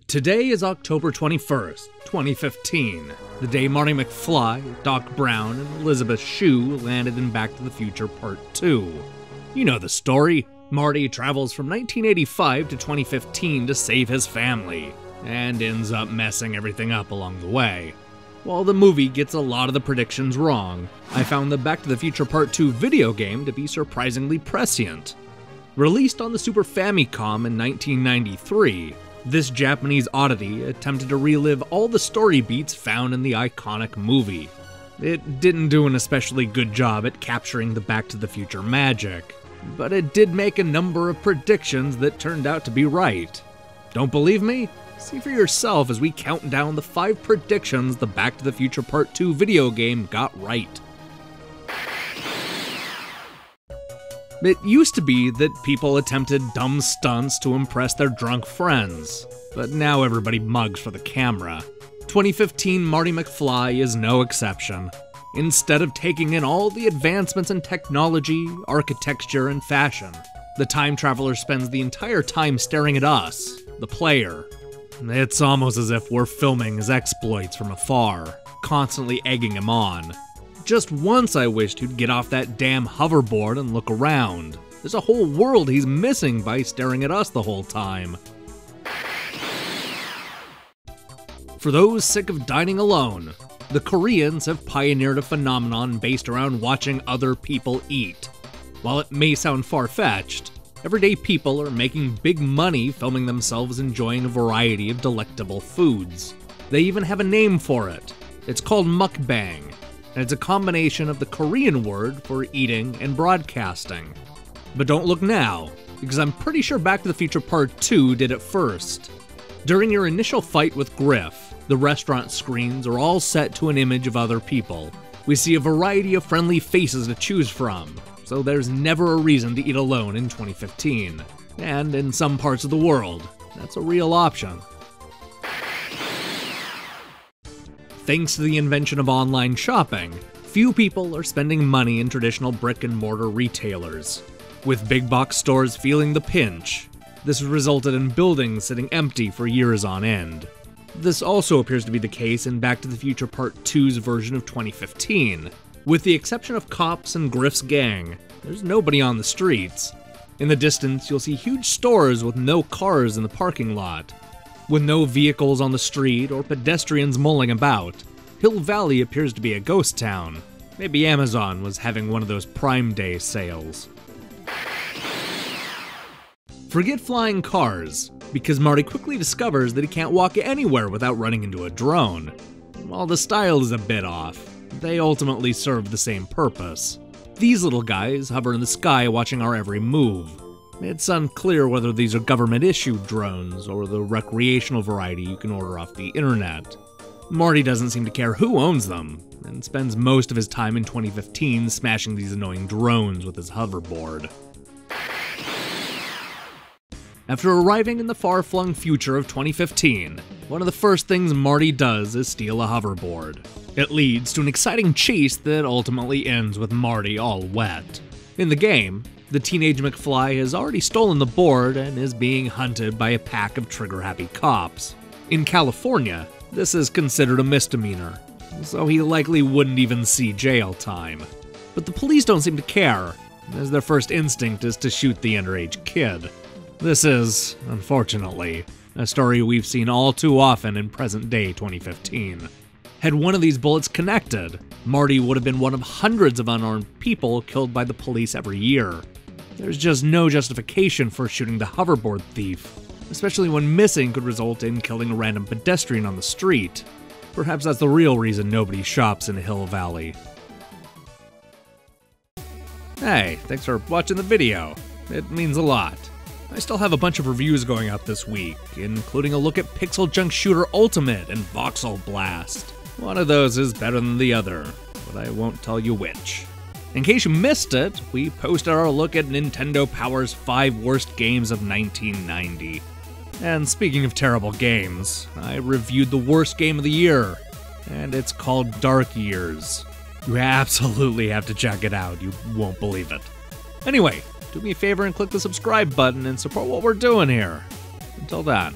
Today is October 21st, 2015, the day Marty McFly, Doc Brown, and Elizabeth Shue landed in Back to the Future Part 2. You know the story. Marty travels from 1985 to 2015 to save his family, and ends up messing everything up along the way. While the movie gets a lot of the predictions wrong, I found the Back to the Future Part 2 video game to be surprisingly prescient. Released on the Super Famicom in 1993, this Japanese oddity attempted to relive all the story beats found in the iconic movie. It didn't do an especially good job at capturing the Back to the Future magic, but it did make a number of predictions that turned out to be right. Don't believe me? See for yourself as we count down the 5 predictions the Back to the Future Part 2 video game got right. It used to be that people attempted dumb stunts to impress their drunk friends, but now everybody mugs for the camera. 2015 Marty McFly is no exception. Instead of taking in all the advancements in technology, architecture, and fashion, the time traveler spends the entire time staring at us, the player. It's almost as if we're filming his exploits from afar, constantly egging him on. Just once I wished he'd get off that damn hoverboard and look around. There's a whole world he's missing by staring at us the whole time. For those sick of dining alone, the Koreans have pioneered a phenomenon based around watching other people eat. While it may sound far-fetched, everyday people are making big money filming themselves enjoying a variety of delectable foods. They even have a name for it. It's called mukbang, and it's a combination of the Korean word for eating and broadcasting. But don't look now, because I'm pretty sure Back to the Future Part 2 did it first. During your initial fight with Griff, the restaurant screens are all set to an image of other people. We see a variety of friendly faces to choose from, so there's never a reason to eat alone in 2015. And in some parts of the world, that's a real option. Thanks to the invention of online shopping, few people are spending money in traditional brick-and-mortar retailers. With big box stores feeling the pinch, this has resulted in buildings sitting empty for years on end. This also appears to be the case in Back to the Future Part 2's version of 2015. With the exception of cops and Griff's gang, there's nobody on the streets. In the distance, you'll see huge stores with no cars in the parking lot. With no vehicles on the street or pedestrians mulling about, Hill Valley appears to be a ghost town. Maybe Amazon was having one of those Prime Day sales. Forget flying cars, because Marty quickly discovers that he can't walk anywhere without running into a drone. While the style is a bit off, they ultimately serve the same purpose. These little guys hover in the sky watching our every move. It's unclear whether these are government-issued drones or the recreational variety you can order off the internet. Marty doesn't seem to care who owns them, and spends most of his time in 2015 smashing these annoying drones with his hoverboard. After arriving in the far-flung future of 2015, one of the first things Marty does is steal a hoverboard. It leads to an exciting chase that ultimately ends with Marty all wet. In the game, the teenage McFly has already stolen the board and is being hunted by a pack of trigger-happy cops. In California, this is considered a misdemeanor, so he likely wouldn't even see jail time. But the police don't seem to care, as their first instinct is to shoot the underage kid. This is, unfortunately, a story we've seen all too often in present-day 2015. Had one of these bullets connected, Marty would have been one of hundreds of unarmed people killed by the police every year. There's just no justification for shooting the hoverboard thief, especially when missing could result in killing a random pedestrian on the street. Perhaps that's the real reason nobody shops in Hill Valley. Hey, thanks for watching the video. It means a lot. I still have a bunch of reviews going out this week, including a look at Pixel Junk Shooter Ultimate and Voxel Blast. One of those is better than the other, but I won't tell you which. In case you missed it, we posted our look at Nintendo Power's 5 worst games of 1990. And speaking of terrible games, I reviewed the worst game of the year, and it's called Dark Years. You absolutely have to check it out, you won't believe it. Anyway, do me a favor and click the subscribe button and support what we're doing here. Until then.